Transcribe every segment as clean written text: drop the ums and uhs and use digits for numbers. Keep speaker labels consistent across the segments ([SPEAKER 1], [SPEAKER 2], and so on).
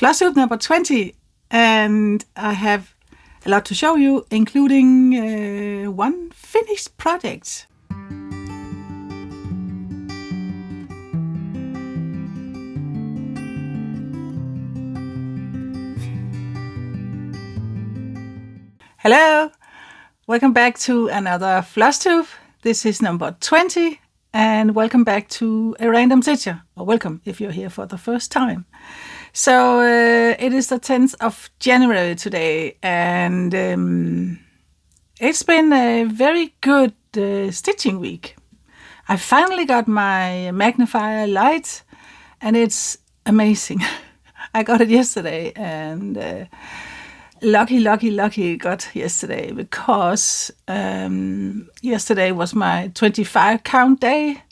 [SPEAKER 1] FLOSSTUBE number 20, and I have a lot to show you, including one finished project. Hello, welcome back to another FLOSSTUBE. This is number 20, and welcome back to a random stitcher, or welcome if you're here for the first time. So it is the 10th of January today, and it's been a very good stitching week. I finally got my magnifier light, and it's amazing. I got it yesterday, and lucky it got yesterday, because yesterday was my 25 count day,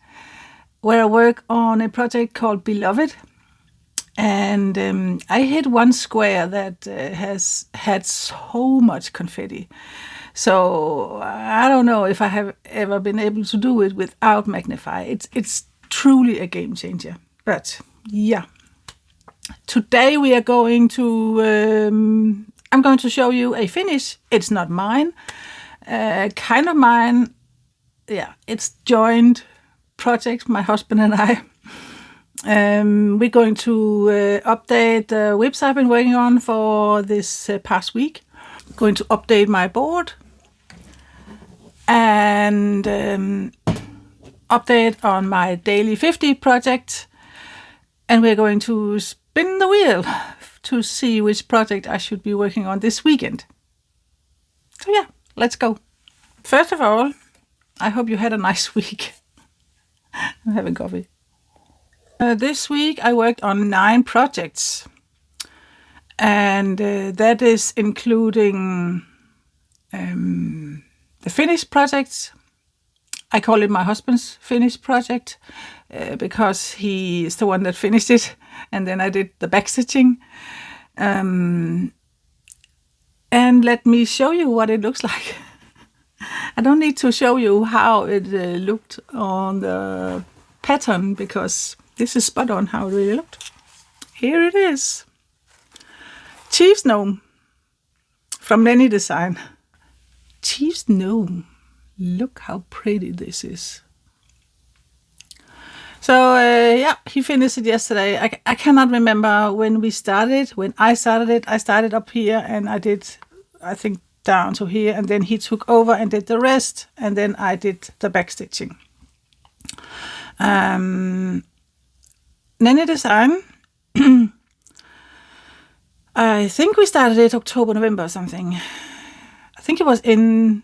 [SPEAKER 1] where I work on a project called Beloved. And I hit one square that has had so much confetti. So I don't know if I have ever been able to do it without magnify. It's truly a game changer. But yeah, today we are going to, I'm going to show you a finish. It's not mine, kind of mine. Yeah, it's joint project, my husband and I. We're going to update the whips I've been working on for this past week. Going to update my board and update on my daily 50 project. And we're going to spin the wheel to see which project I should be working on this weekend. So yeah, let's go. First of all, I hope you had a nice week. I'm having coffee. This week I worked on 9 projects, and that is including the finished projects. I call it my husband's finished project because he is the one that finished it, and then I did the backstitching. And let me show you what it looks like. I don't need to show you how it looked on the pattern, because this is spot on how it really looked. Here it is. Chief's Gnome from Lenny Design. Chief's Gnome. Look how pretty this is. So yeah, he finished it yesterday. I cannot remember when we started. When I started it, I started up here and I did, I think, down to here. And then he took over and did the rest. And then I did the backstitching. Lenny Design, I think we started it October, November or something. I think it was in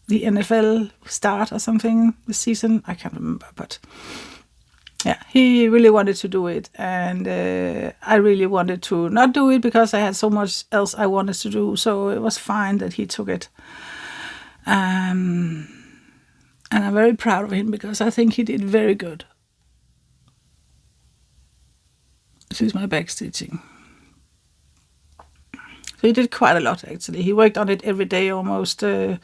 [SPEAKER 1] the NFL start or something, the season. I can't remember, but yeah, he really wanted to do it. And I really wanted to not do it because I had so much else I wanted to do. So it was fine that he took it. And I'm very proud of him because I think he did very good. This is my backstitching. So he did quite a lot, actually. He worked on it every day almost. I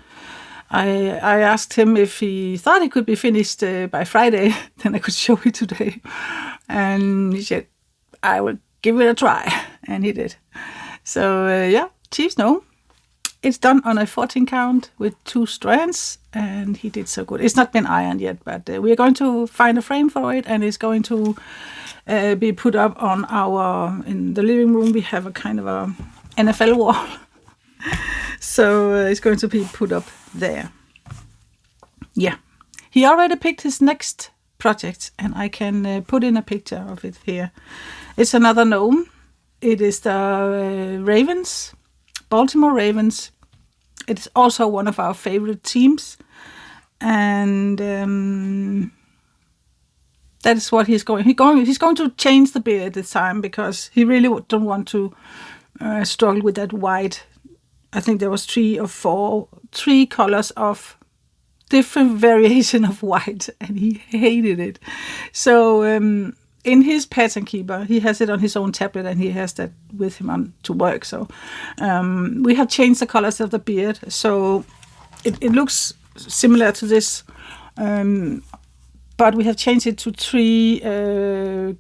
[SPEAKER 1] asked him if he thought it could be finished by Friday, then I could show it today. And he said, I will give it a try. And he did. So yeah, Chief's Gnome. It's done on a 14 count with 2 strands, and he did so good. It's not been ironed yet, but we're going to find a frame for it, and it's going to be put up on in the living room. We have a kind of a NFL wall. So it's going to be put up there. Yeah. He already picked his next project, and I can put in a picture of it here. It's another gnome. It is the Ravens. Baltimore Ravens. It's also one of our favorite teams, and that is what he's going. He's going to change the beard this time because he really don't want to struggle with that white. I think there was 3 or 4 colors of different variation of white, and he hated it. So in his pattern keeper, he has it on his own tablet, and he has that with him on to work. So we have changed the colors of the beard, so it looks similar to this but we have changed it to 3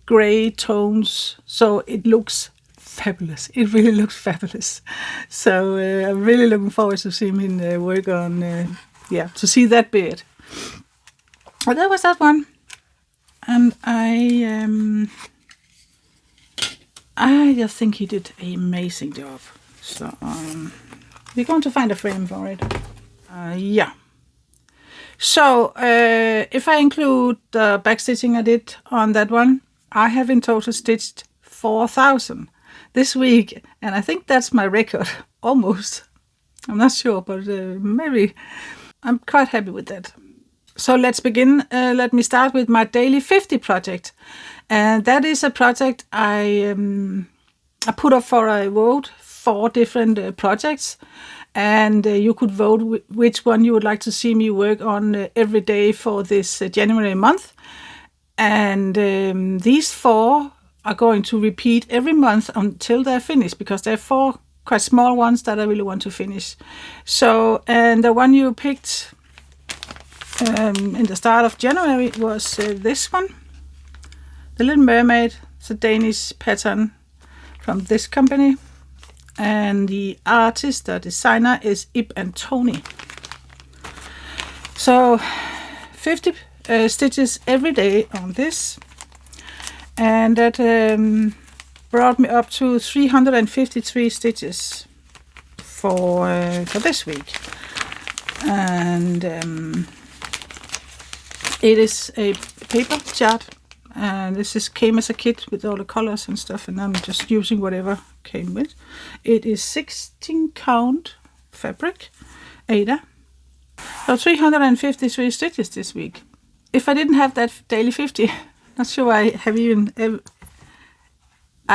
[SPEAKER 1] gray tones, so it looks fabulous. It really looks fabulous. So I'm really looking forward to seeing him work on, to see that beard. Well, that was that one. And I just think he did an amazing job. So we're going to find a frame for it. Yeah. So if I include the backstitching I did on that one, I have in total stitched 4,000 this week, and I think that's my record, almost. I'm not sure, but maybe. I'm quite happy with that. So let's begin. Let me start with my daily 50 project, and that is a project I put up for a vote, 4 different projects, and you could vote which one you would like to see me work on every day for this January month. And these 4 are going to repeat every month until they're finished, because they're 4 quite small ones that I really want to finish. So, and the one you picked in the start of January was this one, the Little Mermaid. It's a Danish pattern from this company, and the artist, the designer, is Ib and Tony. So 50 stitches every day on this, and that brought me up to 353 stitches for this week. And it is a paper chart, and this came as a kit with all the colors and stuff, and I'm just using whatever came with. It is 16 count fabric, Ada. So 353 stitches this week. If I didn't have that daily 50, not sure I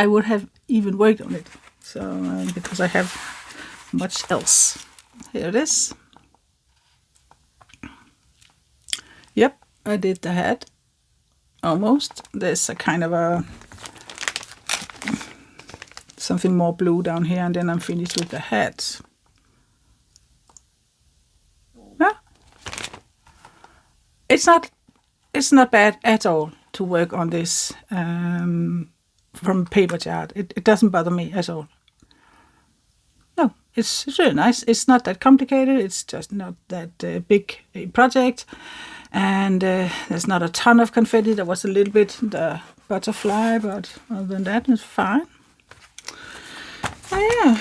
[SPEAKER 1] would have even worked on it. So because I have much else. Here it is. Yep, I did the head. Almost. There's a kind of something more blue down here, and then I'm finished with the head. Yeah. It's not bad at all to work on this from paper chart. It doesn't bother me at all. No, it's really nice. It's not that complicated. It's just not that big a project. And there's not a ton of confetti. There was a little bit the butterfly, but other than that, it's fine. Oh,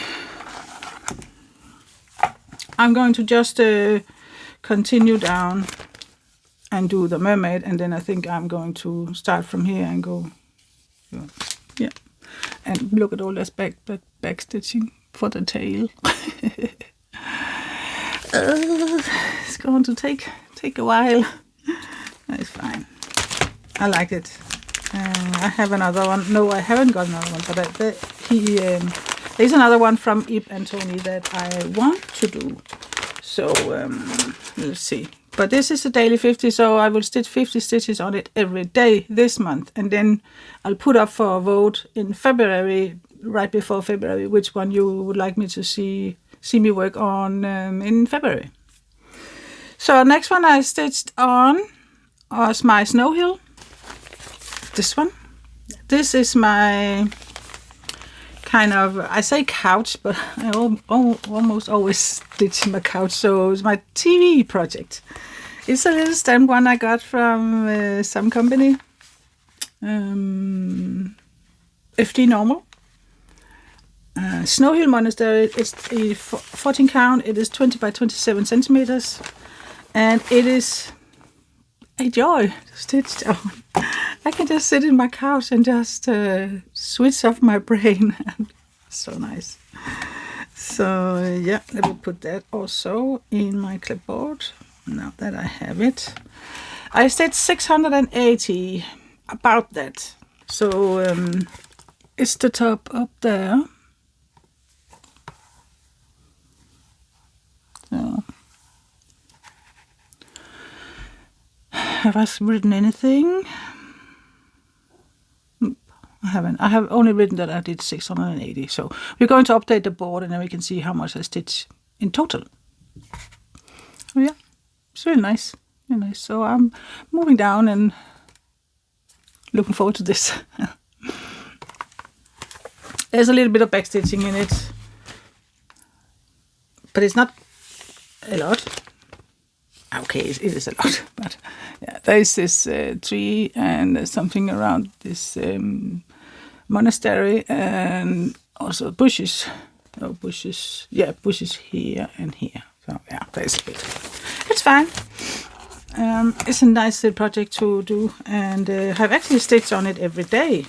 [SPEAKER 1] yeah. I'm going to just continue down and do the mermaid, and then I think I'm going to start from here and go, yeah, and look at all this back stitching for the tail. It's going to take a while. It's fine. I like it. I have another one. No, I haven't got another one, but there's another one from Ib and Tony that I want to do. So let's see. But this is a daily 50, so I will stitch 50 stitches on it every day this month, and then I'll put up for a vote in February, right before February, which one you would like me to see me work on in February. So next one I stitched on was my snow hill. This one. This is my kind of, I say couch, but I almost always stitch my couch. So it's my TV project. It's a little stamp one I got from some company. FD Normal. Snow Hill Monastery. It's a 14 count. It is 20 by 27 centimeters. And it is a joy to stitch on. I can just sit in my couch and just switch off my brain. So nice. So yeah, let me put that also in my clipboard. Now that I have it. I stitched 680, about that. So it's the top up there. So have I written anything? I haven't. I have only written that I did 680. So we're going to update the board, and then we can see how much I stitch in total. Oh yeah, it's really nice. Anyway, so I'm moving down and looking forward to this. There's a little bit of backstitching in it, but it's not a lot. Okay, it is a lot, but yeah, there is this tree and there's something around this monastery, and also bushes. No bushes. Yeah, bushes here and here. So yeah, there's a bit. It's fine. It's a nice little project to do, and I've actually stitched on it every day.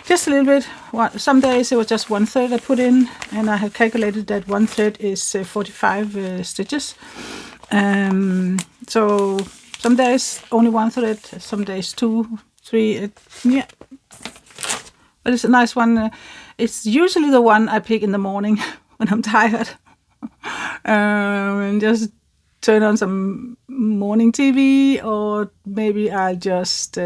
[SPEAKER 1] Just a little bit. Some days it was just 1/3 I put in, and I have calculated that 1/3 is 45 stitches. So some days only 1/3, some days 2, 3. Yeah, but it's a nice one. It's usually the one I pick in the morning when I'm tired, and just turn on some morning TV, or maybe I'll just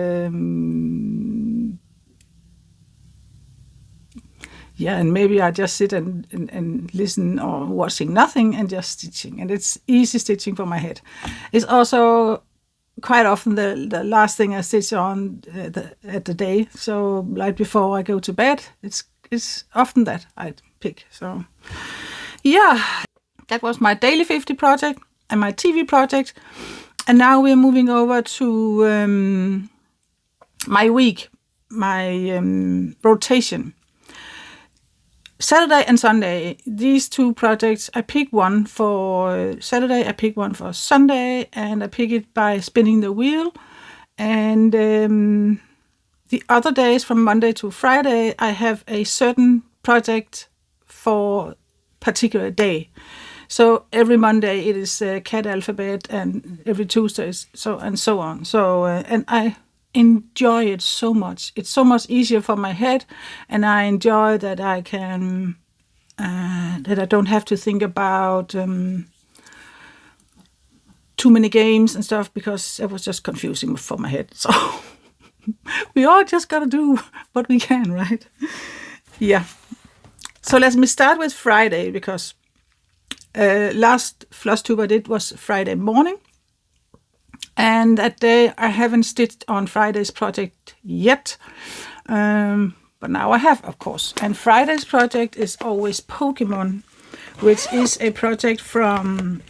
[SPEAKER 1] and maybe I just sit and listen, or watching nothing and just stitching. And it's easy stitching for my head. It's also quite often the last thing I stitch on at the day. So right before I go to bed, it's often that I pick. So yeah, that was my daily 50 project and my TV project. And now we're moving over to my week, my rotation. Saturday and Sunday, these 2 projects, I pick one for Saturday, I pick one for Sunday, and I pick it by spinning the wheel. And the other days, from Monday to Friday, I have a certain project for particular day. So every Monday it is cat alphabet, and every Tuesday is so and so on. So and I enjoy it so much. It's so much easier for my head, and I enjoy that I can that I don't have to think about too many games and stuff, because it was just confusing for my head. So we all just gotta do what we can, right? Yeah. So let me start with Friday, because last FLOSSTUBE I did was Friday morning. And that day I haven't stitched on Friday's project yet. But now I have, of course. And Friday's project is always Pokemon, which is a project from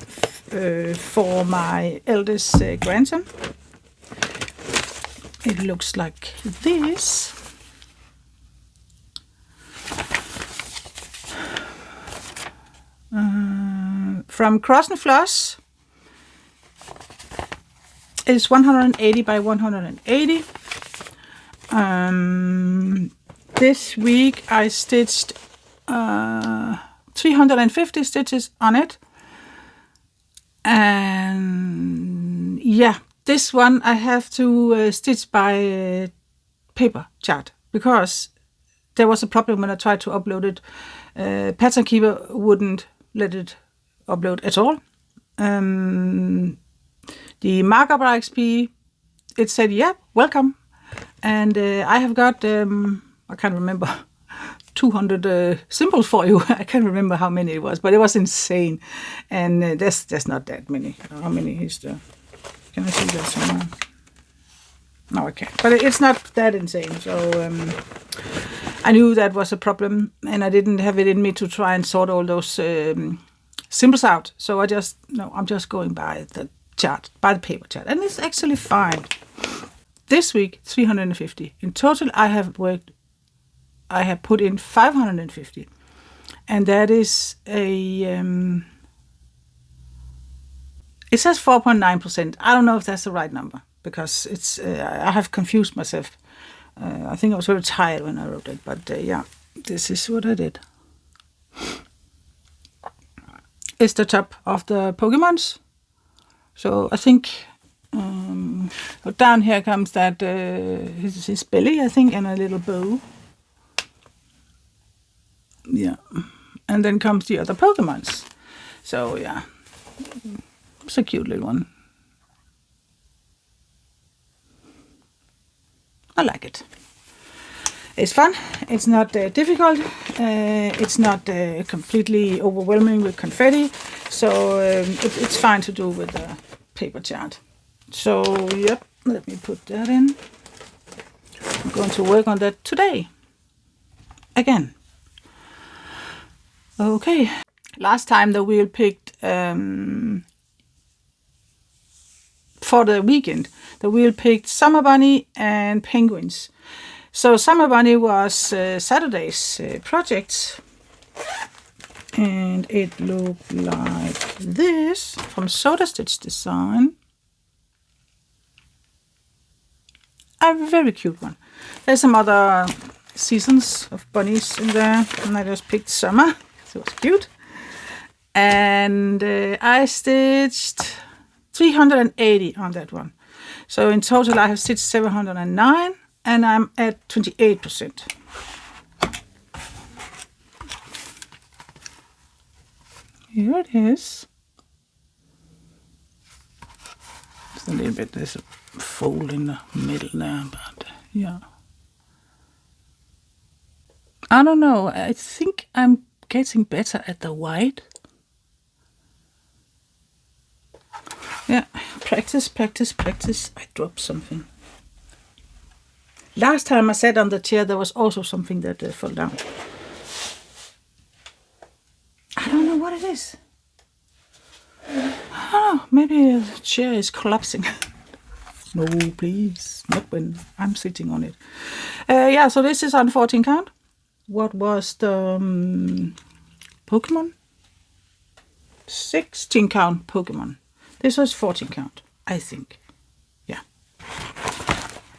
[SPEAKER 1] for my eldest grandson. It looks like this. From Cross and Floss. It's 180 by 180. This week I stitched 350 stitches on it. And yeah, this one I have to stitch by paper chart, because there was a problem when I tried to upload it. Pattern Keeper wouldn't let it upload at all. The markup XP, it said, yeah, welcome. And I have got, I can't remember, 200 symbols for you. I can't remember how many it was, but it was insane. And there's not that many. How many is there? Can I see that somewhere? No, I can't. But it's not that insane. So I knew that was a problem, and I didn't have it in me to try and sort all those symbols out. So I'm just going by the chart, by the paper chart, and it's actually fine. This week 350 in total. I have put in 550, and that is a it says 4.9%. I don't know if that's the right number, because it's I have confused myself. I think I was very tired when I wrote it, but yeah, this is what I did. It's the top of the Pokemons. So I think down here comes that his belly, I think, and a little bow. Yeah, and then comes the other Pokemons. So yeah, it's a cute little one. I like it. It's fun. It's not difficult. It's not completely overwhelming with confetti. So it's fine to do with a paper chart. So, yep, let me put that in. I'm going to work on that today. Again. Okay. Last time the wheel picked for the weekend. The wheel picked Summer Bunny and Penguins. So Summer Bunny was Saturday's project. And it looked like this from Soda Stitch Design. A very cute one. There's some other seasons of bunnies in there. And I just picked summer. So it was cute. And I stitched 380 on that one. So in total I have stitched 709 and I'm at 28%. Here it is. It's a little bit, there's a fold in the middle there, but yeah. I don't know, I think I'm getting better at the white. Yeah, practice, practice, practice. I dropped something. Last time I sat on the chair, there was also something that fell down. I don't know what it is. Oh, maybe the chair is collapsing. No, please, not when I'm sitting on it. Yeah, so this is on 14 count. What was the Pokemon? 16 count Pokemon. This was 14 count, I think. Yeah.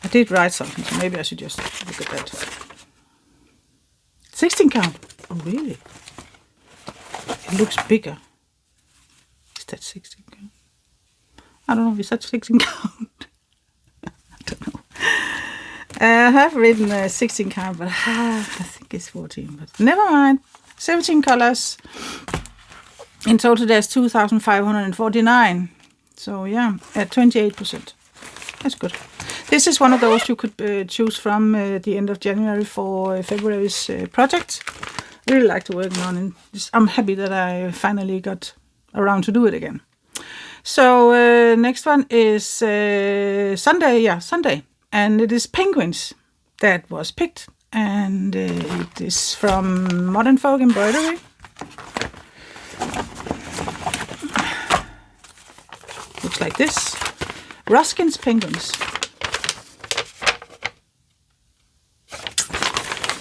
[SPEAKER 1] I did write something, so maybe I should just look at that. 16 count. Oh, really? It looks bigger. Is that 16 count? I don't know. Is that 16 count? I don't know. I have written 16 count, but I think it's 14. But never mind. 17 colors. In total, there's 2,549. So yeah, at 28%. That's good. This is one of those you could choose from the end of January for February's project. I really like to work on it. I'm happy that I finally got around to do it again. So next one is Sunday. Yeah, Sunday. And it is Penguins that was picked. And it is from Modern Folk Embroidery. Looks like this. Ruskin's Penguins.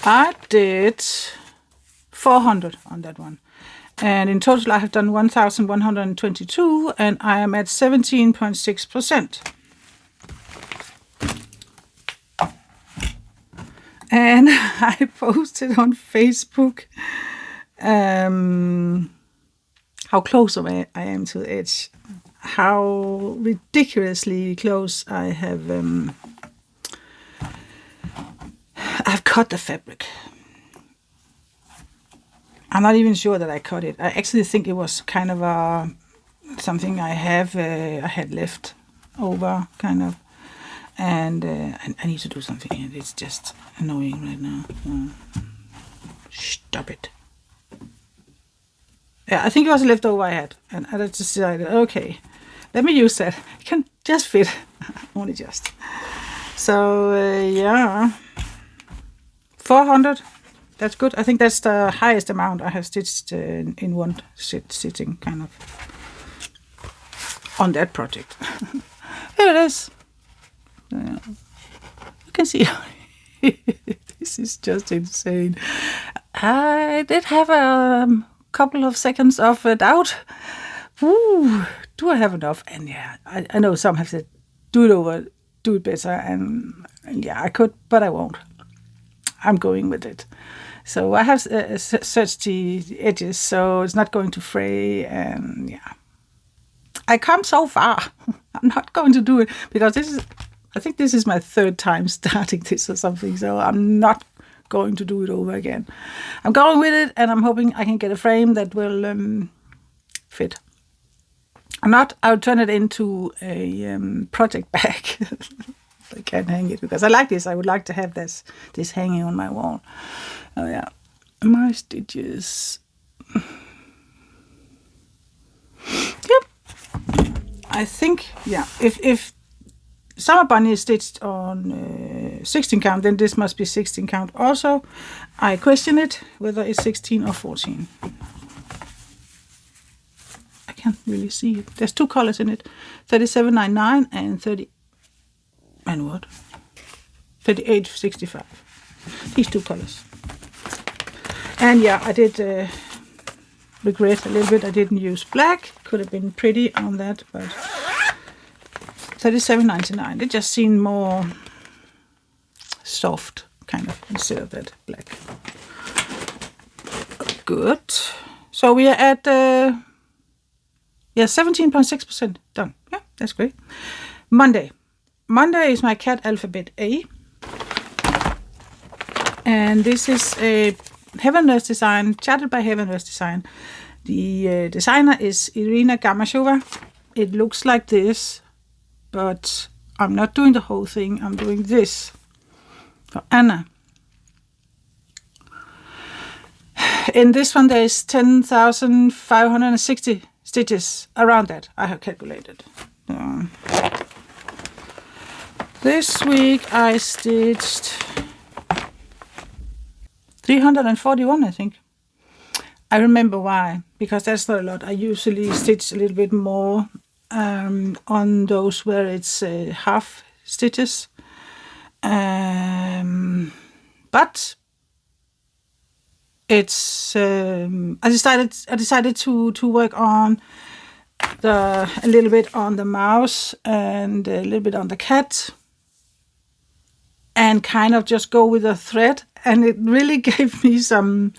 [SPEAKER 1] I did 400 on that one. And in total I have done 1,122 and I am at 17.6%. And I posted on Facebook how close I am to the edge. How ridiculously close I have I've cut the fabric. I'm not even sure that I cut it. I actually think it was kind of something I had left over, kind of. And I need to do something, and it's just annoying right now. Stop it. Yeah, I think it was a leftover I had, and I just decided, okay, let me use that. It can just fit, only just. So yeah, 400. That's good. I think that's the highest amount I have stitched in one sitting, kind of, on that project. Here it is. You can see. This is just insane. I did have a couple of seconds of doubt. Ooh, do I have enough? And yeah, I know some have said, do it over, do it better. And yeah, I could, but I won't. I'm going with it. So I have searched the edges, so it's not going to fray. And yeah, I come so far. I'm not going to do it because I think this is my third time starting this or something. So I'm not going to do it over again. I'm going with it, and I'm hoping I can get a frame that will fit. I'll turn it into a project bag I can't hang it because I like this. I would like to have this hanging on my wall. Oh yeah, my stitches. Yep. I think, yeah, if Summer Bunny is stitched on 16 count, then this must be 16 count also. I question it whether it's 16 or 14. I can't really see it. There's 2 colors in it, 37.99 and 38.65. These 2 colors. And yeah, I did regret a little bit I didn't use black. Could have been pretty on that, but 37.99. It just seemed more soft, kind of, instead of that black. Good. So we are at 17.6% done. Yeah, that's great. Monday. Monday is my cat alphabet A. And this is a Heavenless design, charted by Heavenless Design. The designer is Irina Gamashova. It looks like this, but I'm not doing the whole thing. I'm doing this for Anna. In this one, there is 10,560 stitches, around that, I have calculated. This week I stitched 341, I think. I remember why, because that's not a lot. I usually stitch a little bit more on those where it's half stitches. But it's I decided to work on a little bit on the mouse and a little bit on the cat, and kind of just go with a thread, and it really gave me some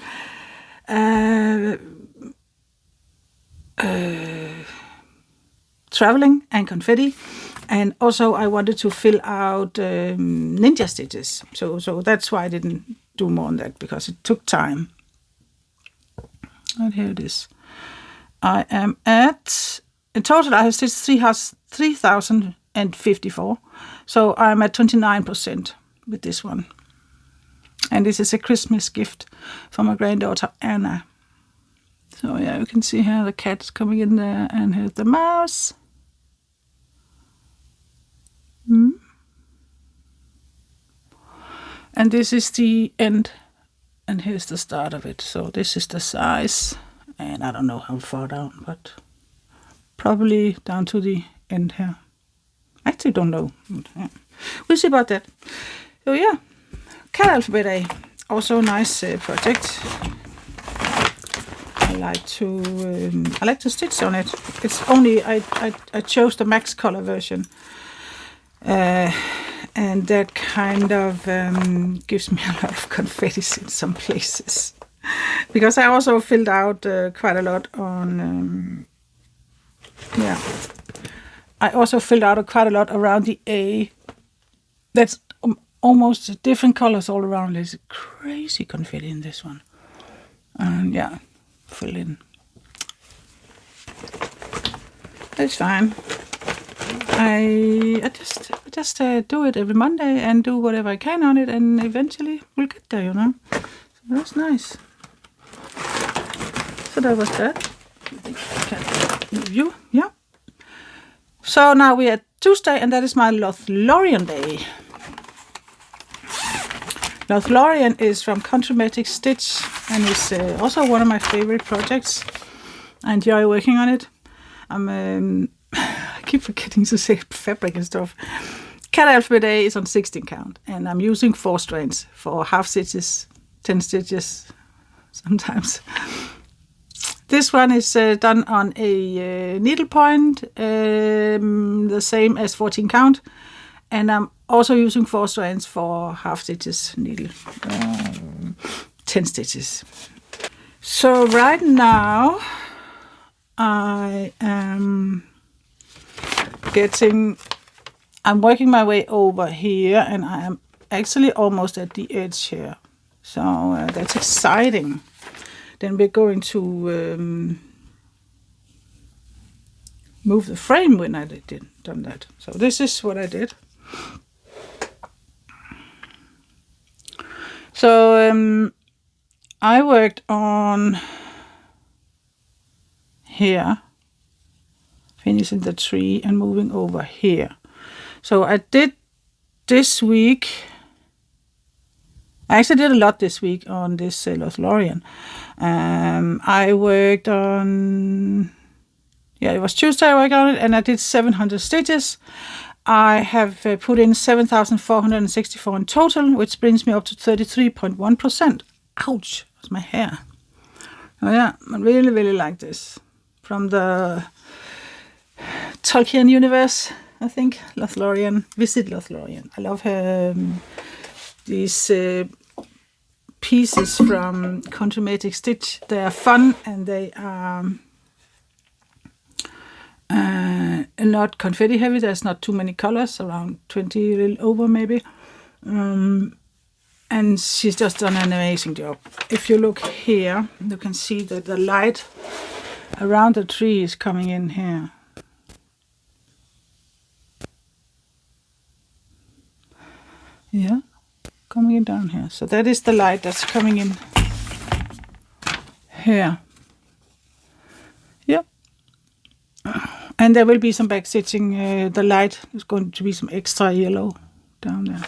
[SPEAKER 1] traveling and confetti. And also I wanted to fill out ninja stitches, so that's why I didn't do more on that, because it took time. And here it is. I am at, in total I have stitched 3,054, so I'm at 29% with this one. And this is a Christmas gift for my granddaughter Anna. So yeah, you can see here the cat's coming in there, and here's the mouse. And this is the end, and here's the start of it. So this is the size, and I don't know how far down, but probably down to the end here. I actually don't know. Yeah. We'll see about that. So yeah, cat alphabet A, also a nice project. I like to stitch on it. It's only I chose the max color version, and that kind of gives me a lot of confetti in some places, because I also filled out quite a lot on I also filled out quite a lot around the A. That's almost different colors all around. There's crazy confetti in this one, and yeah, fill in. That's fine. I just do it every Monday and do whatever I can on it, and eventually we'll get there, you know. So that's nice. So that was that. I think I can review. Yeah. So now we're at Tuesday, and that is my Lothlorien day. Lothlorien is from Countrymatic Stitch, and it's also one of my favorite projects. I enjoy working on it. I keep forgetting to say fabric and stuff. Cat alphabet A is on 16 count, and I'm using 4 strands for half stitches, 10 stitches sometimes. This one is done on a needle point, the same as 14 count, and I'm also using 4 strands for half stitches needle, 10 stitches. So right now I am I'm working my way over here, and I am actually almost at the edge here. So that's exciting. Then we're going to move the frame when I done that. So this is what I did. So I worked on here, finishing the tree and moving over here. So I did this week, I actually did a lot this week on this Lothlorien. I worked on, it was Tuesday I worked on it, and I did 700 stitches. I have put in 7,464 in total, which brings me up to 33.1%. Ouch, that's my hair. Oh yeah, I really, really like this. From the Tolkien universe, I think. Lothlorien, visit Lothlorien. I love her, these pieces from Contomatic Stitch. They are fun, and they are not confetti heavy. There's not too many colors, around 20, a little over maybe. And she's just done an amazing job. If you look here, you can see that the light around the tree is coming in here. Yeah, coming in down here. So that is the light that's coming in here. Yeah. And there will be some back stitching. The light is going to be some extra yellow down there.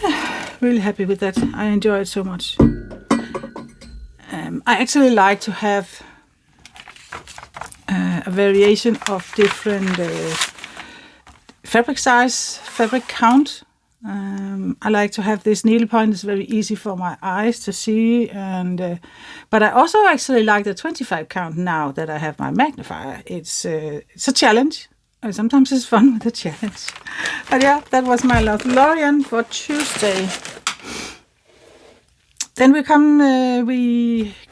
[SPEAKER 1] Yeah, really happy with that. I enjoy it so much. I actually like to have a variation of different fabric size, fabric count. I like to have this needle point. It's very easy for my eyes to see, and but I also actually like the 25 count now that I have my magnifier. It's a challenge. Sometimes it's fun with a challenge. But yeah, that was my Lothlorien for Tuesday. Then we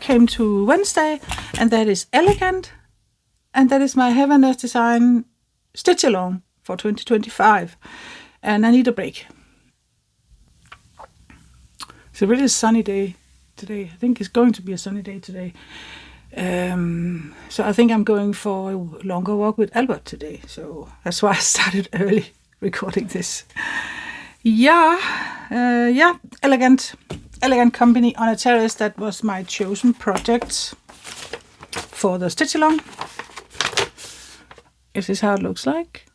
[SPEAKER 1] came to Wednesday, and that is Elegant, and that is my Heaven Earth Design stitch along for 2025, and I need a break. It's a really sunny day today. I think it's going to be a sunny day today. So I think I'm going for a longer walk with Albert today. So that's why I started early recording this. Yeah, Elegant Company on a Terrace. That was my chosen project for the stitch along. This is how it looks like.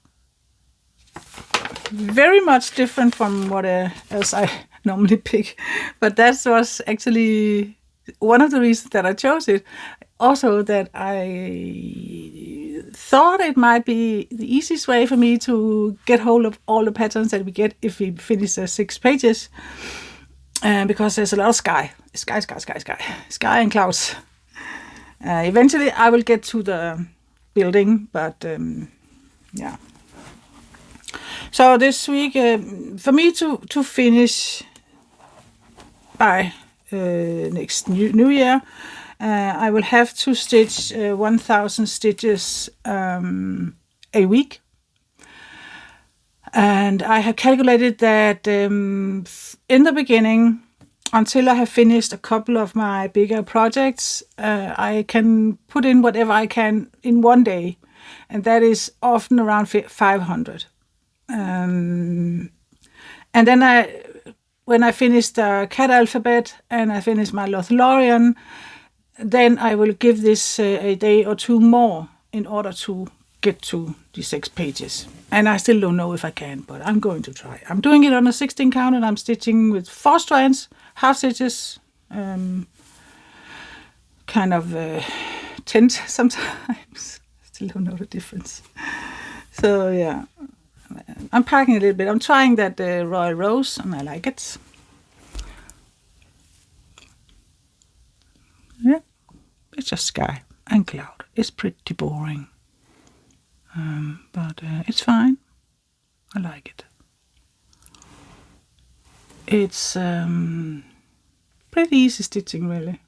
[SPEAKER 1] Very much different from what else I normally pick, but that was actually one of the reasons that I chose it. Also, that I thought it might be the easiest way for me to get hold of all the patterns that we get if we finish the 6 pages, because there's a lot of sky and clouds. Eventually, I will get to the building, but yeah. So this week, for me to finish by next New Year, I will have to stitch 1,000 stitches a week. And I have calculated that in the beginning, until I have finished a couple of my bigger projects, I can put in whatever I can in one day. And that is often around 500. And then when I finish the cat alphabet and I finish my Lothlorien, then I will give this a day or two more in order to get to the 6 pages. And I still don't know if I can, but I'm going to try. I'm doing it on a 16 count, and I'm stitching with 4 strands, half stitches, kind of tent sometimes. Still don't know the difference. So yeah, I'm packing a little bit. I'm trying that Royal Rose, and I like it. Yeah, it's just sky and cloud. It's pretty boring, but it's fine. I like it. It's pretty easy stitching, really.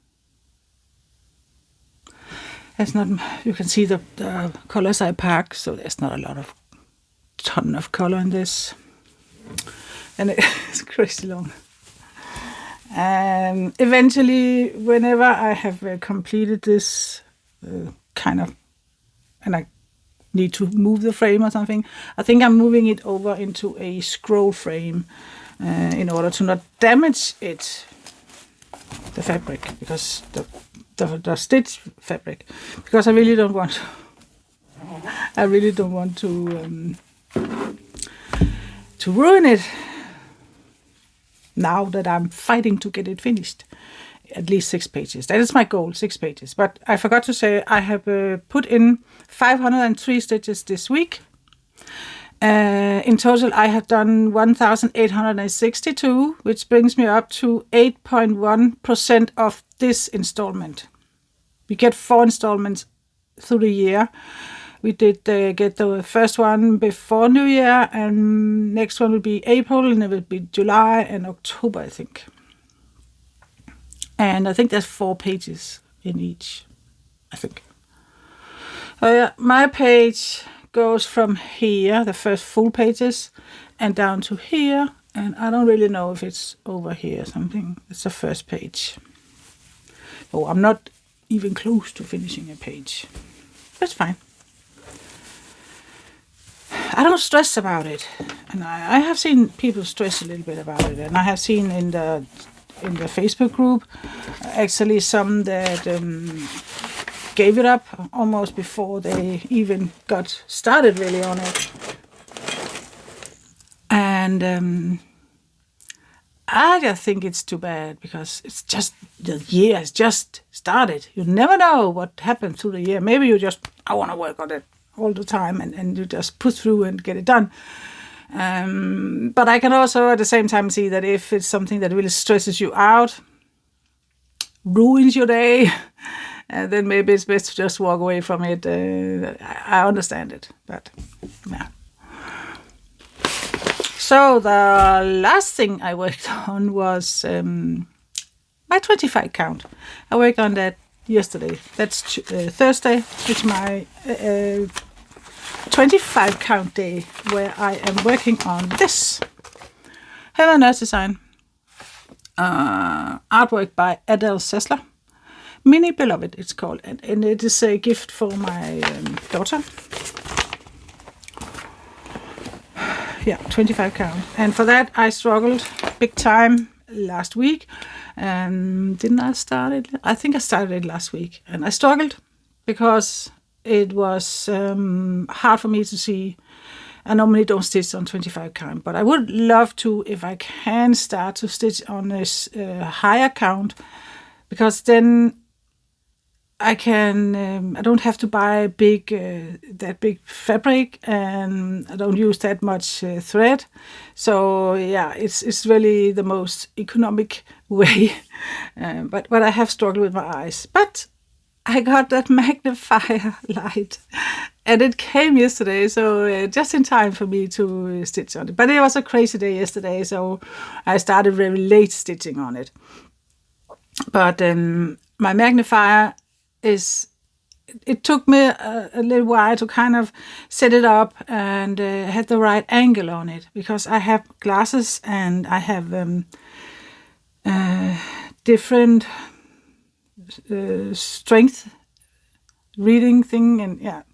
[SPEAKER 1] It's not. You can see the colors I pack, so there's not a lot of ton of color in this, and it's crazy long. Eventually, whenever I have completed this kind of, and I need to move the frame or something, I think I'm moving it over into a scroll frame, in order to not damage it, the fabric, because the stitch fabric, because I really don't want to ruin it now that I'm fighting to get it finished. At least 6 pages. That is my goal, 6 pages. But I forgot to say I have put in 503 stitches this week. In total, I have done 1,862, which brings me up to 8.1% of this installment. We get 4 installments through the year. We did get the first one before New Year, and next one will be April, and it will be July and October, I think. And I think there's 4 pages in each, I think. My page goes from here, the first full pages, and down to here. And I don't really know if it's over here or something. It's the first page. Oh, I'm not even close to finishing a page. That's fine. I don't stress about it. And I have seen people stress a little bit about it. And I have seen in the Facebook group, actually some that gave it up almost before they even got started really on it. And I just think it's too bad, because it's just, the year has just started. You never know what happens through the year. Maybe you just, I want to work on it all the time, and you just push through and get it done. But I can also at the same time see that if it's something that really stresses you out, ruins your day, then maybe it's best to just walk away from it. I understand it, but yeah. So the last thing I worked on was my 25 count. I worked on that yesterday. That's Thursday. It's my 25 count day, where I am working on this Heather Nurse design, artwork by Adele Sessler. Mini Beloved, it's called, and it is a gift for my daughter. Yeah, 25 count. And for that, I struggled big time last week. Didn't I start it? I think I started it last week. And I struggled because it was hard for me to see. I normally don't stitch on 25 count, but I would love to, if I can, start to stitch on this higher count, because then I can, I don't have to buy that big fabric, and I don't use that much thread. So yeah, it's really the most economic way. But I have struggled with my eyes. But I got that magnifier light, and it came yesterday, so just in time for me to stitch on it. But it was a crazy day yesterday, so I started very late stitching on it. But my magnifier it took me a little while to kind of set it up and had the right angle on it, because I have glasses and I have different strength reading thing, and yeah,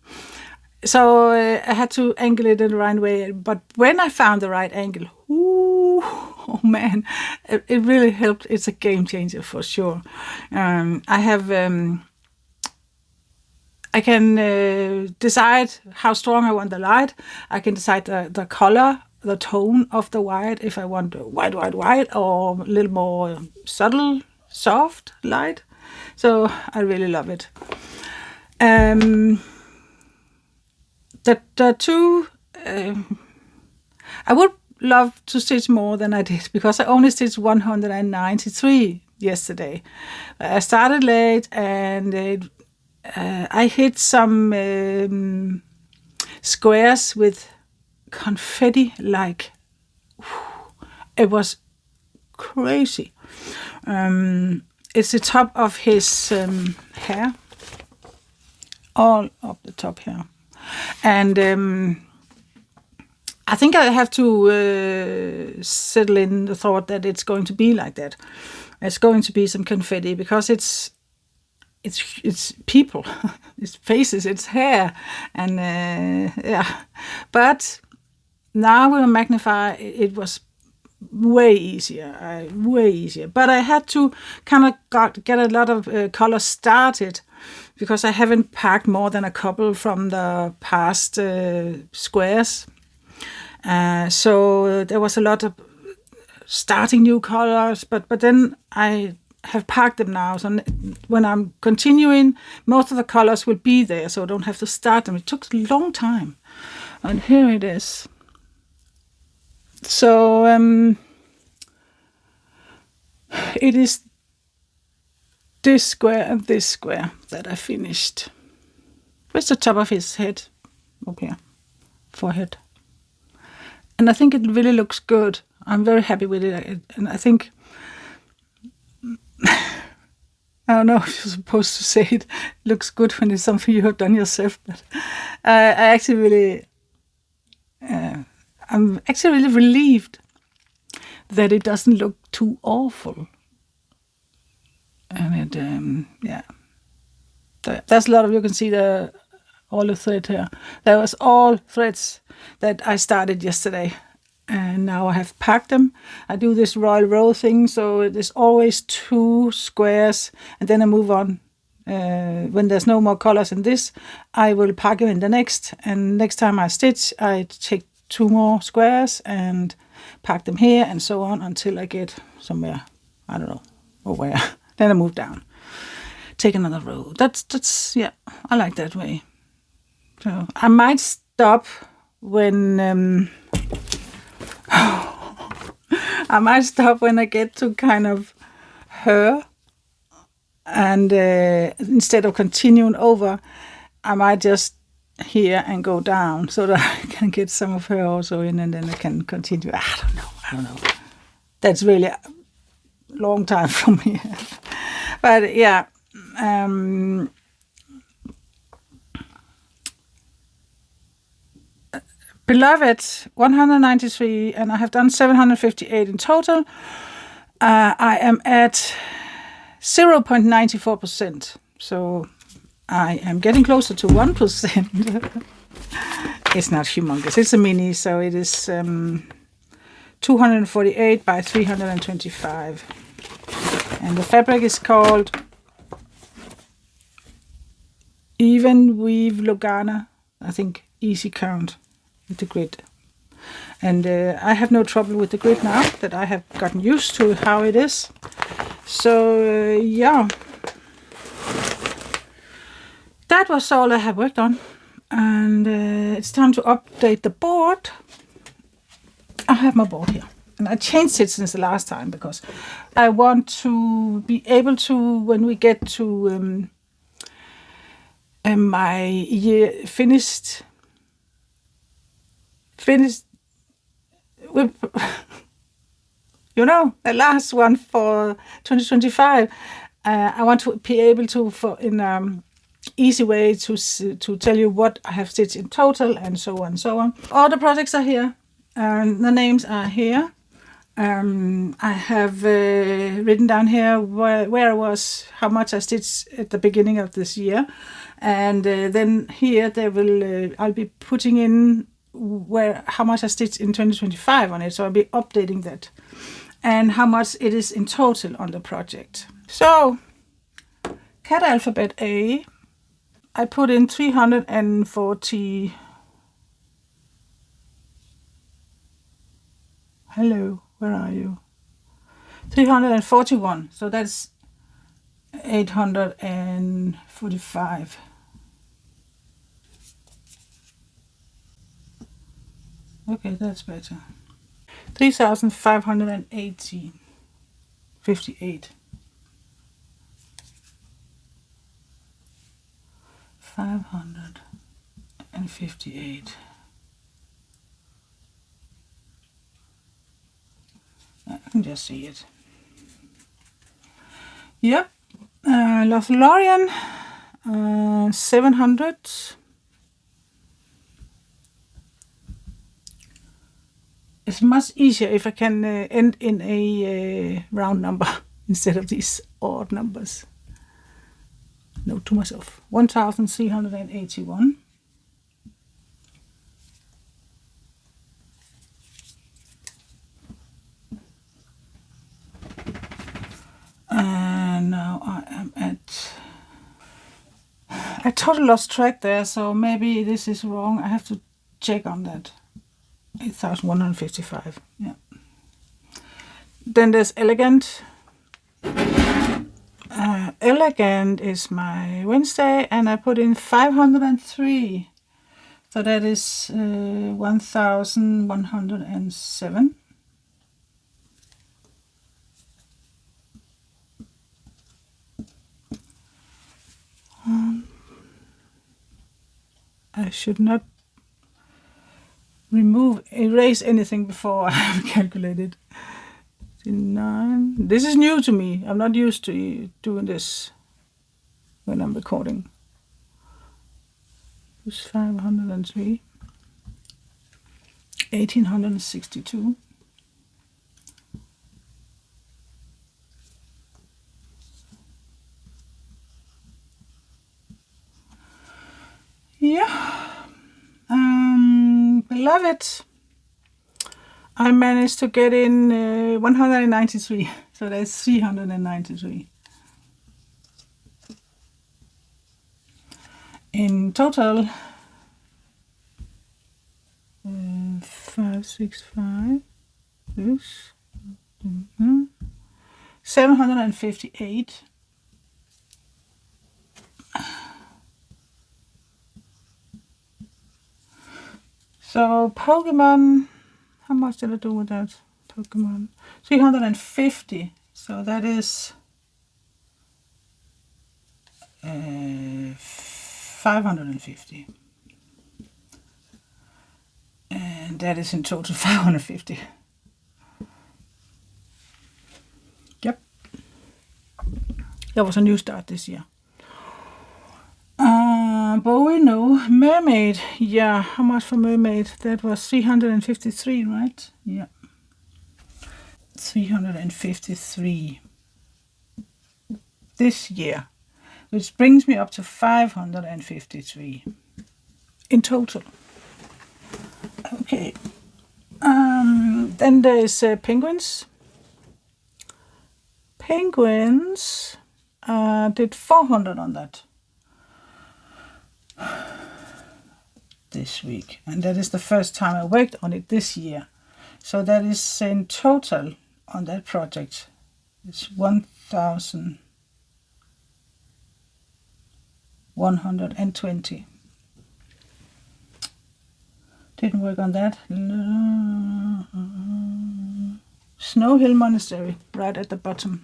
[SPEAKER 1] so I had to angle it in the right way. But when I found the right angle, oh man, it really helped. It's a game changer for sure. I can decide how strong I want the light. I can decide the color, the tone of the white, if I want white, or a little more subtle, soft light. So I really love it. The two, I would love to stitch more than I did, because I only stitched 193 yesterday. I started late, and I hit some squares with confetti, like it was crazy. It's the top of his hair, all up the top here, and I think I have to settle in the thought that it's going to be like that. It's going to be some confetti, because it's people, it's faces, it's hair, and yeah. But now with a magnifier, it was way easier, way easier. But I had to kind of get a lot of colors started because I haven't packed more than a couple from the past squares. So there was a lot of starting new colors, but then I have packed them now. So when I'm continuing, most of the colors will be there, so I don't have to start them. It took a long time. And here it is. So it is this square and this square that I finished. With the top of his head. Okay. Forehead. And I think it really looks good. I'm very happy with it. And I think, I don't know if you're supposed to say it looks good when it's something you have done yourself, but I actually really, I'm actually really relieved that it doesn't look too awful. And it, yeah. There's a lot of, you can see all the thread here. That was all threads that I started yesterday. And now I have packed them. I do this royal row thing, so there's always 2 squares, and then I move on. When there's no more colors in this, I will pack them in the next, and next time I stitch, I take 2 more squares and pack them here, and so on until I get somewhere, I don't know, or where. Then I move down. Take another row. That's yeah, I like that way. So I might stop when I might stop when I get to kind of her, and instead of continuing over, I might just here and go down so that I can get some of her also in, and then I can continue. I don't know. That's really a long time from here. But yeah, beloved 193, and I have done 758 in total. I am at 0.94%, so I am getting closer to 1%. It's not humongous, it's a mini, so it is 248 by 325. And the fabric is called Even Weave Lugana, I think easy count with the grid. And I have no trouble with the grid now that I have gotten used to how it is. So yeah, that was all I have worked on. And it's time to update the board. I have my board here. And I changed it since the last time because I want to be able to, when we get to my year finished with, you know, the last one for 2025. I want to be able to, in easy way, to tell you what I have stitched in total, and so on and so on. All the projects are here, and the names are here. I have written down here where I was, how much I stitched at the beginning of this year, and then here they will. I'll be putting in how much I stitched in 2025 on it, so I'll be updating that, and how much it is in total on the project. So, cat alphabet A, I put in 340. Hello, where are you? 341, so that's 845. Okay, that's better. 3,580. 58. 558. I can just see it. Yep. Lothlorien, 700. It's much easier if I can end in a round number instead of these odd numbers. Note to myself. 1,381. I totally lost track there, so maybe this is wrong. I have to check on that. 8,155. Yeah. Then there's Elegant. Elegant is my Wednesday, and I put in 503. So that is 1,107. I should not erase anything before I have calculated. 9. This is new to me. I'm not used to doing this when I'm recording. It's 503. 1,862. Yeah. Beloved. I managed to get in 193. So that's 393. In total, 565. This. 758. So Pokemon, how much did I do with that Pokemon? 350. So that is 550. And that is in total 550. Yep. That was a new start this year. Bowie, no. Mermaid, yeah. How much for Mermaid? That was 353, right? Yeah. 353 this year, which brings me up to 553 in total. Okay. Then there is penguins. Penguins did 400 on that this week, and that is the first time I worked on it this year. So that is in total on that project, it's 1,120. Didn't work on that. Snow Hill Monastery, right at the bottom.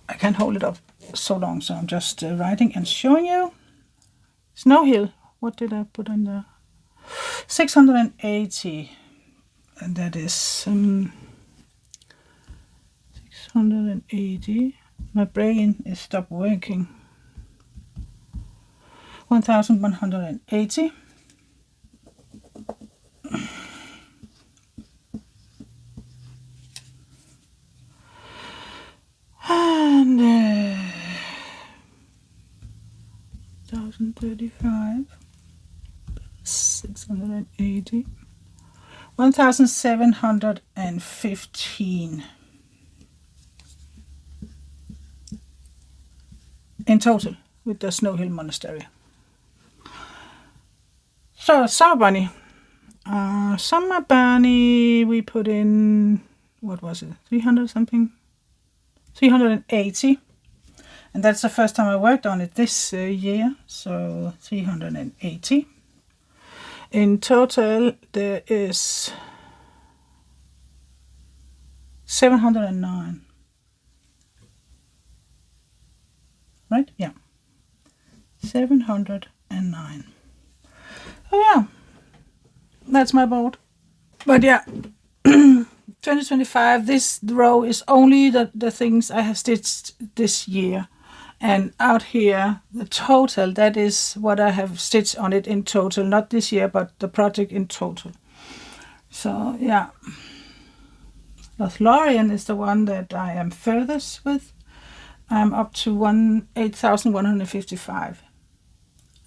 [SPEAKER 1] I can't hold it up so long, so I'm just writing and showing you. Snow Hill, what did I put in there? 680, and that is 680. My brain is stopped working. 1,180. And 1,035. 680. 1,715 in total with the Snow Hill Monastery. So Summer Bunny. Summer Bunny, we put in, what was it, 300 something? 380. And that's the first time I worked on it this year, so 380. In total, there is 709. Right? Yeah. 709. Oh yeah. That's my board. But yeah, 2025, this row is only the things I have stitched this year. And out here, the total, that is what I have stitched on it in total. Not this year, but the project in total. So, yeah. Lothlorien is the one that I am furthest with. I'm up to 8,155.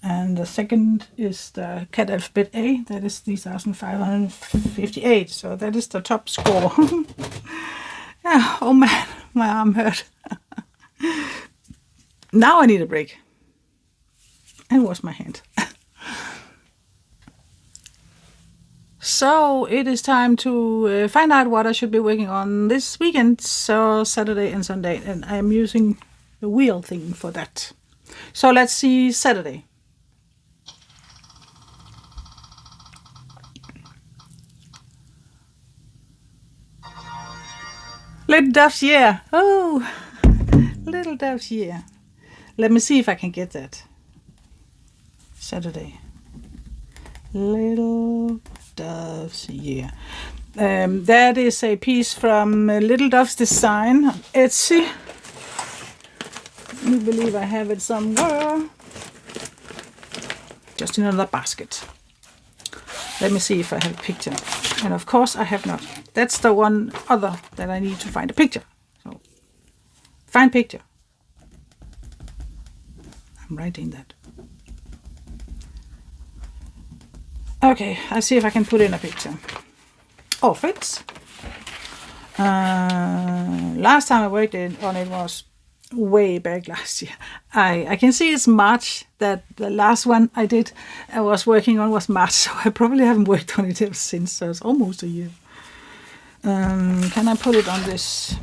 [SPEAKER 1] And the second is the Cat Alphabet A. That is 3,558. So that is the top score. Yeah, oh man, my arm hurt. Now I need a break. and wash my hand. So it is time to find out what I should be working on this weekend, so Saturday and Sunday, and I am using the wheel thing for that. So let's see Saturday. Little doves, yeah. Oh, little doves, yeah. Let me see if I can get that. Saturday. Little doves, yeah. That is a piece from Little Doves Design on Etsy. I believe I have it somewhere. Just in another basket. Let me see if I have a picture. And of course I have not. That's the one other that I need to find a picture. So, find picture. I'm writing that. Okay, I'll see if I can put in a picture of it. Last time I worked on it was way back last year. I can see it's March, that the last one I was working on was March, so I probably haven't worked on it ever since, so it's almost a year. Can I put it on this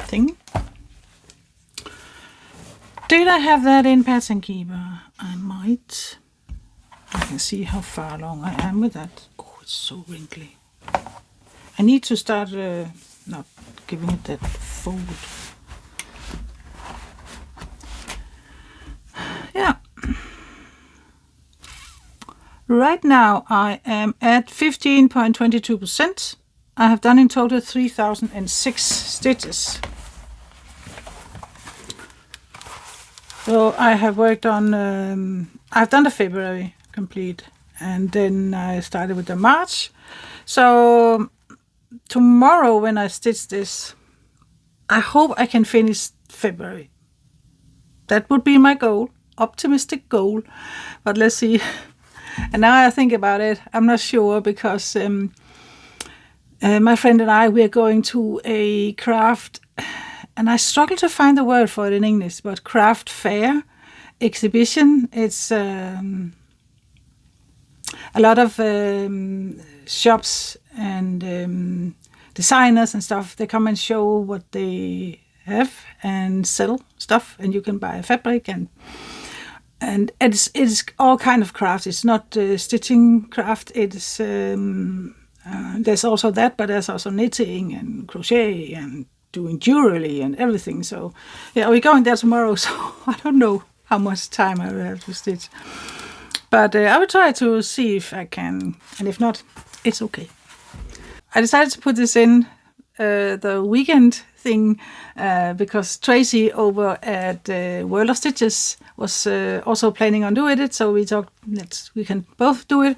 [SPEAKER 1] thing? Did I have that in Pattern Keeper? I might. I can see how far along I am with that. Oh, it's so wrinkly. I need to start not giving it that fold. Yeah. Right now I am at 15.22%. I have done in total 3006 stitches. So I have worked on, I've done the February complete, and then I started with the March. So tomorrow when I stitch this, I hope I can finish February. That would be my goal, optimistic goal, but let's see. And now I think about it, I'm not sure, because my friend and I, we're going to a craft, and I struggle to find the word for it in English, but craft fair exhibition. It's a lot of shops and designers and stuff. They come and show what they have and sell stuff, and you can buy a fabric and it's all kind of crafts. It's not stitching craft. It's there's also that, but there's also knitting and crochet and doing jewelry and everything. So yeah, we're going there tomorrow, so I don't know how much time I will have to stitch, but I will try to see if I can, and if not, it's okay. I decided to put this in the weekend thing because Tracy over at World of Stitches was also planning on doing it, so we talked we can both do it.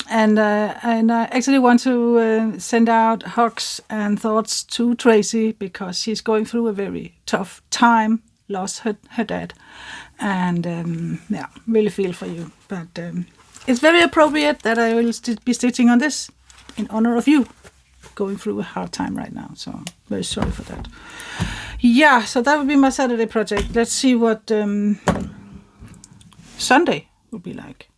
[SPEAKER 1] And I actually want to send out hugs and thoughts to Tracy, because she's going through a very tough time, lost her dad, and yeah, really feel for you. But it's very appropriate that I will be stitching on this in honor of you, going through a hard time right now. So I'm very sorry for that. Yeah, so that would be my Saturday project. Let's see what Sunday will be like.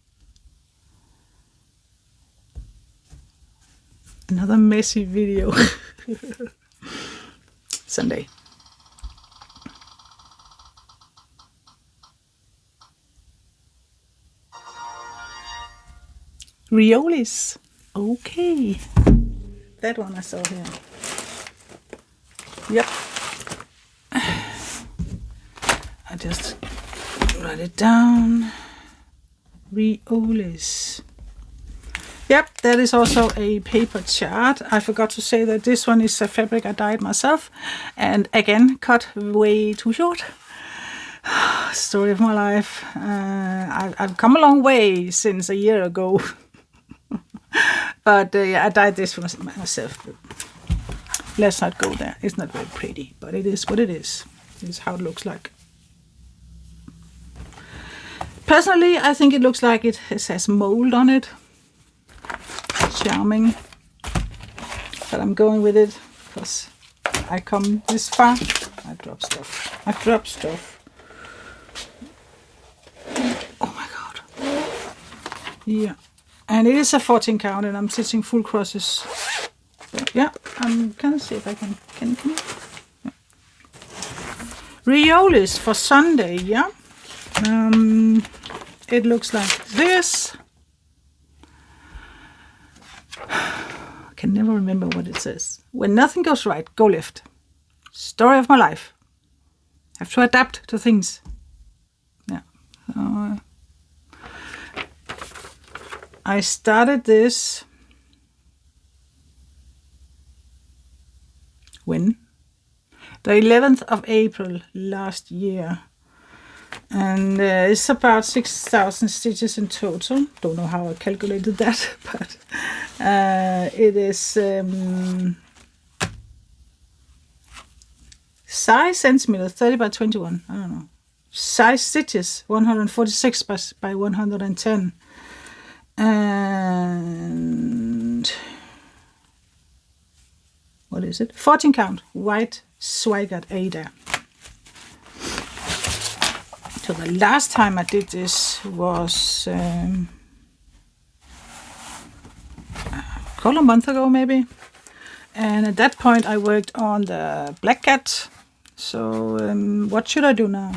[SPEAKER 1] Another messy video. Sunday. Riolis. Okay. That one I saw here. Yep. I just write it down. Riolis. Yep, that is also a paper chart. I forgot to say that this one is a fabric I dyed myself, and again cut way too short. Story of my life. I've come a long way since a year ago, but yeah, I dyed this for myself. Let's not go there. It's not very pretty, but it is what it is. It's how it looks like. Personally, I think it looks like it has mold on it. Charming, but I'm going with it because I come this far. I drop stuff. Yeah, and it is a 14 count, and I'm stitching full crosses. But yeah, I'm gonna see if I can you? Yeah. Riolis for Sunday, yeah. It looks like this. I can never remember what it says. When nothing goes right, go left. Story of my life. Have to adapt to things. Yeah. So, I started this when? The 11th of April last year. And it's about 6,000 stitches in total. Don't know how I calculated that, but it is size centimeters 30 by 21. I don't know. Size stitches 146 by 110. And what is it? 14 count white swaggered Ada. So the last time I did this was a couple of months ago maybe, and at that point I worked on the black cat. So what should I do now?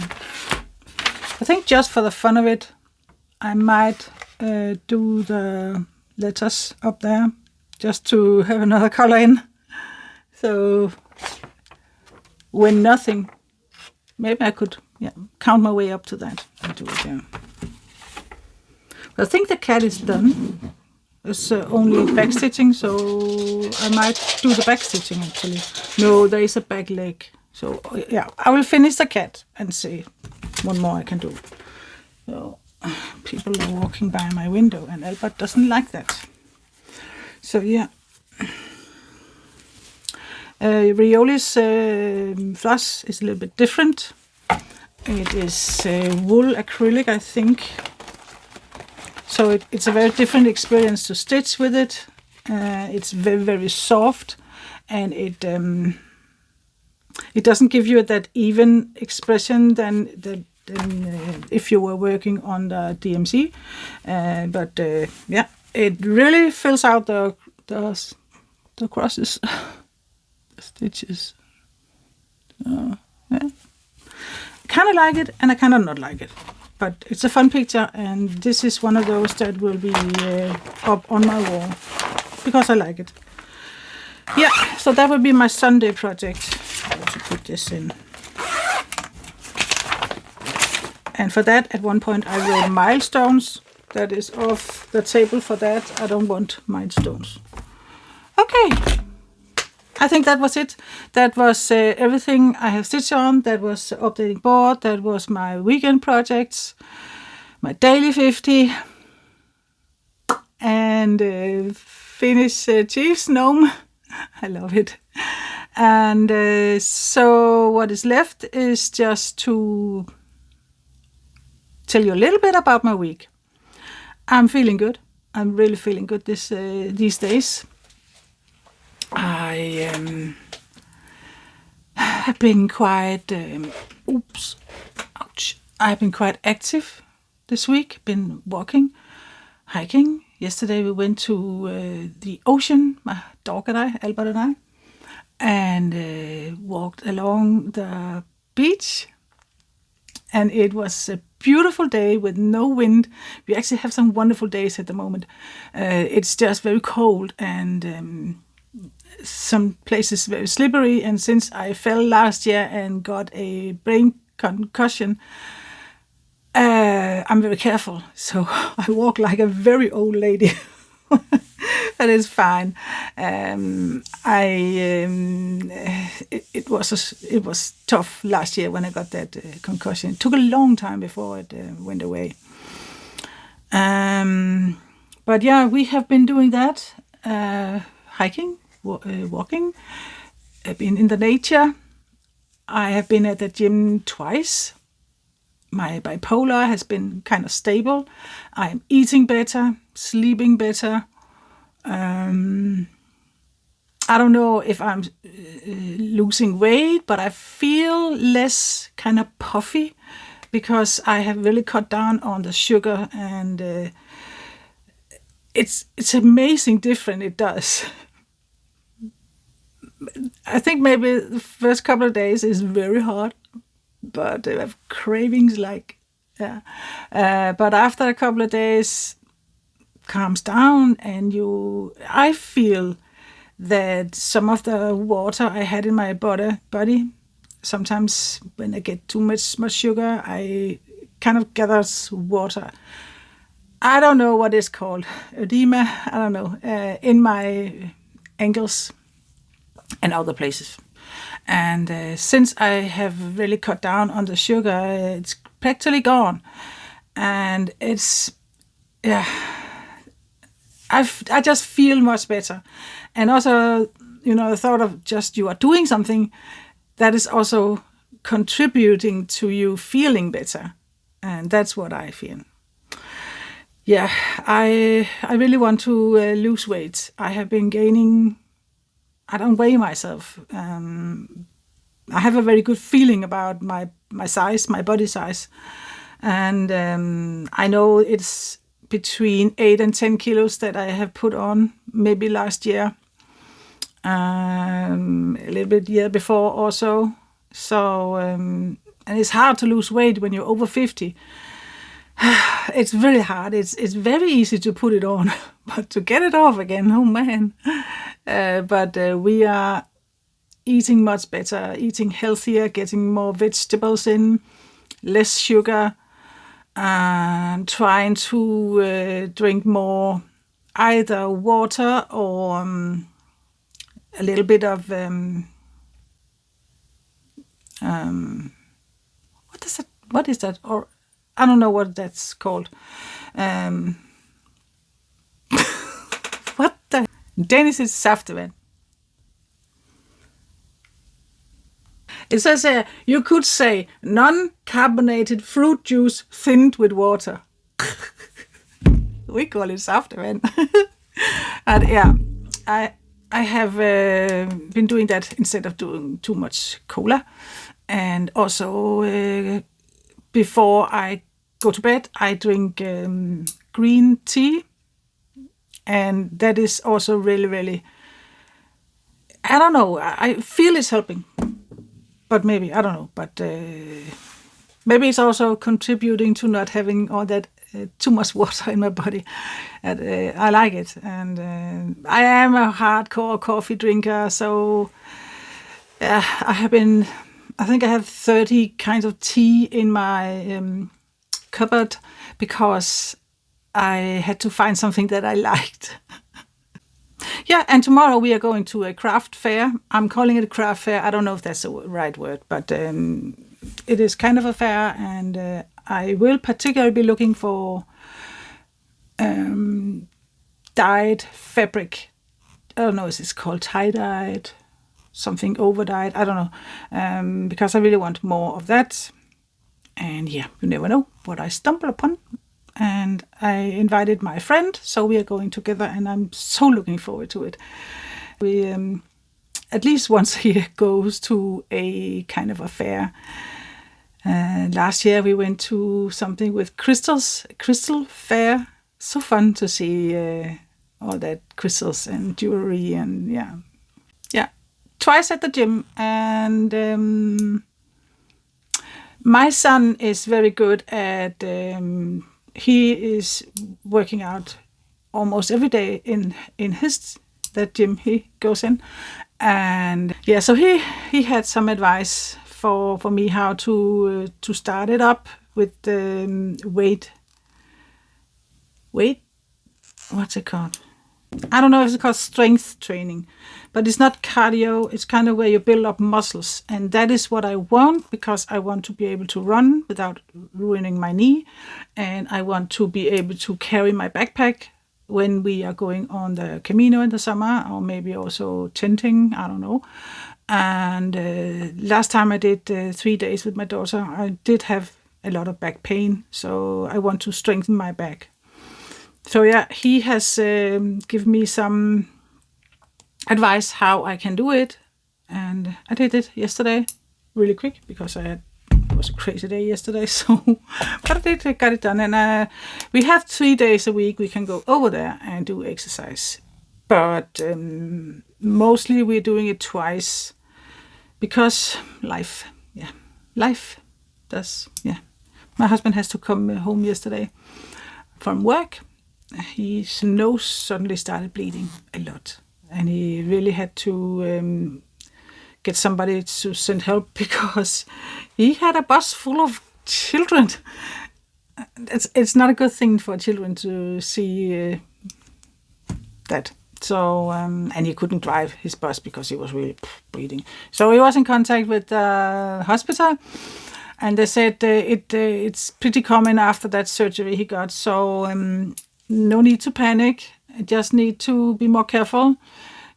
[SPEAKER 1] I think just for the fun of it I might do the letters up there just to have another color in. So when nothing, maybe I could count my way up to that and do it. Yeah. But I think the cat is done. It's only back stitching, so I might do the back stitching actually. No, there is a back leg. So yeah, I will finish the cat and see one more I can do. So people are walking by my window and Albert doesn't like that. So yeah. Riolis floss is a little bit different. It is wool acrylic, I think. So it's a very different experience to stitch with it. It's very, very soft, and it doesn't give you that even expression than if you were working on the DMC. But yeah, it really fills out the crosses, the stitches. Yeah. I kind of like it and I kind of not like it, but it's a fun picture, and this is one of those that will be up on my wall because I like it. Yeah, so that will be my Sunday project. I will put this in. And for that, at one point I wrote milestones. That is off the table for that. I don't want milestones. Okay. I think that was it. That was everything I have stitched on. That was updating board. That was my weekend projects, my daily 50, and finish Chief's gnome. I love it. And so what is left is just to tell you a little bit about my week. I'm feeling good. I'm really feeling good these days. I have been quite, I've been quite active this week, been walking, hiking. Yesterday we went to the ocean, my dog and I, Albert and I, and walked along the beach. And it was a beautiful day with no wind. We actually have some wonderful days at the moment. It's just very cold and some places very slippery, and since I fell last year and got a brain concussion, I'm very careful, so I walk like a very old lady. That is fine. It was tough last year when I got that concussion. It took a long time before it went away. But yeah, we have been doing that, hiking, walking. I've been in the nature. I have been at the gym twice. My bipolar has been kind of stable. I'm eating better, sleeping better. I don't know if I'm losing weight, but I feel less kind of puffy because I have really cut down on the sugar and it's amazing different it does. I think maybe the first couple of days is very hard, but I have cravings like, yeah. But after a couple of days, calms down, and I feel that some of the water I had in my body, sometimes when I get too much sugar, I kind of gathers water. I don't know what it's called, edema, I don't know, in my ankles and other places. And since I have really cut down on the sugar, it's practically gone. And it's, yeah, I just feel much better. And also, the thought of just you are doing something that is also contributing to you feeling better. And that's what I feel. Yeah, I really want to lose weight. I have been gaining. I don't weigh myself. I have a very good feeling about my size, my body size. And I know it's between 8 and 10 kilos that I have put on maybe last year. A little bit year before also. So, and it's hard to lose weight when you're over 50. It's very hard. It's very easy to put it on, but to get it off again, oh man. But we are eating much better, eating healthier, getting more vegetables in, less sugar, and trying to drink more either water or a little bit of what is that? Or I don't know what that's called. What the? Danish is saftevand. It says you could say non-carbonated fruit juice thinned with water. We call it saftevand. And yeah, I have been doing that instead of doing too much cola. And also before I go to bed, I drink green tea. And that is also really, really, I don't know, I feel it's helping. But maybe, I don't know, but maybe it's also contributing to not having all that too much water in my body. And, I like it. And I am a hardcore coffee drinker, so I think I have 30 kinds of tea in my cupboard because I had to find something that I liked. Yeah, and tomorrow we are going to a craft fair. I'm calling it a craft fair. I don't know if that's the right word, but it is kind of a fair, and I will particularly be looking for dyed fabric. I don't know if it's called tie-dyed, something over-dyed, I don't know, because I really want more of that. And yeah, you never know what I stumble upon. And I invited my friend, so we are going together, and I'm so looking forward to it. We at least once a year goes to a kind of a fair. Last year we went to something with crystal fair. So fun to see all that crystals and jewelry, and yeah. Twice at the gym, and my son is very good at. He is working out almost every day in that gym he goes in, and yeah, so he had some advice for me how to start it up with weight. What's it called? I don't know if it's called strength training, but it's not cardio. It's kind of where you build up muscles. And that is what I want, because I want to be able to run without ruining my knee. And I want to be able to carry my backpack when we are going on the Camino in the summer, or maybe also tenting, I don't know. And last time I did 3 days with my daughter, I did have a lot of back pain. So I want to strengthen my back. So yeah, he has given me some advice how I can do it, and I did it yesterday really quick because I was a crazy day yesterday, so but I did got it done. And we have 3 days a week we can go over there and do exercise, but mostly we're doing it twice because life does. My husband has to come home yesterday from work. His nose suddenly started bleeding a lot, and he really had to get somebody to send help because he had a bus full of children. It's not a good thing for children to see that. So and he couldn't drive his bus because he was really bleeding. So he was in contact with the hospital, and they said it's pretty common after that surgery he got. So no need to panic. Just need to be more careful.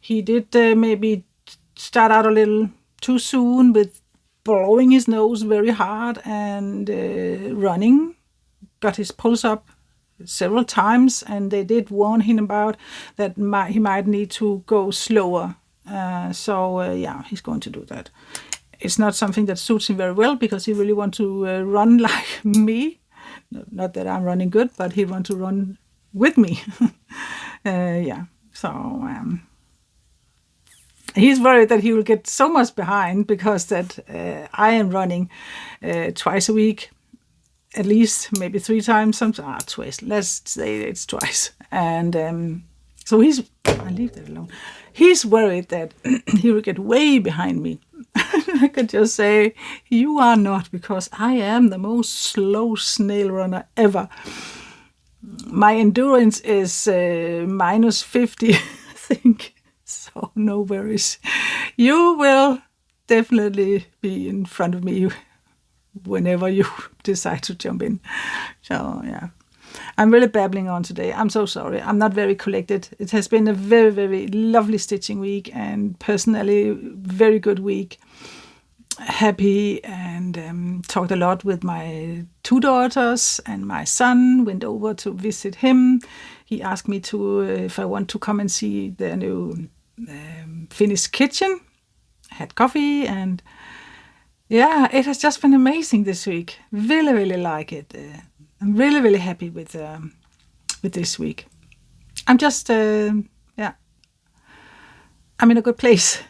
[SPEAKER 1] He did maybe start out a little too soon with blowing his nose very hard and running. Got his pulse up several times, and they did warn him about that he might need to go slower. So he's going to do that. It's not something that suits him very well because he really wants to run like me. Not that I'm running good, but he wants to run with me. So he's worried that he will get so much behind because that I am running twice a week, at least maybe 3 times, sometimes twice. Let's say it's twice. And so I leave that alone. He's worried that he will get way behind me. I could just say, you are not, because I am the most slow snail runner ever. My endurance is minus 50, I think. So no worries. You will definitely be in front of me whenever you decide to jump in. So I'm really babbling on today. I'm so sorry. I'm not very collected. It has been a very, very lovely stitching week, and personally very good week. Happy, and talked a lot with my 2 daughters, and my son went over to visit him. He asked me to if I want to come and see their new Finnish kitchen. I had coffee, and it has just been amazing this week. Really, really like it. I'm really, really happy with this week. I'm just I'm in a good place.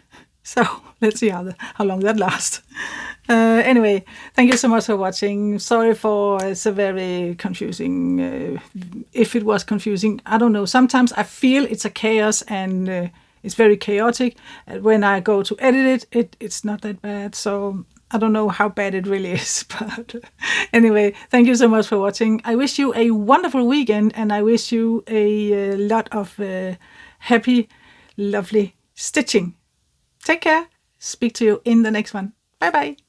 [SPEAKER 1] So let's see how long that lasts. Anyway, thank you so much for watching. Sorry for it's a very confusing. If it was confusing, I don't know. Sometimes I feel it's a chaos and it's very chaotic. When I go to edit it's not that bad. So I don't know how bad it really is. But anyway, thank you so much for watching. I wish you a wonderful weekend, and I wish you a lot of happy, lovely stitching. Take care. Speak to you in the next one. Bye bye.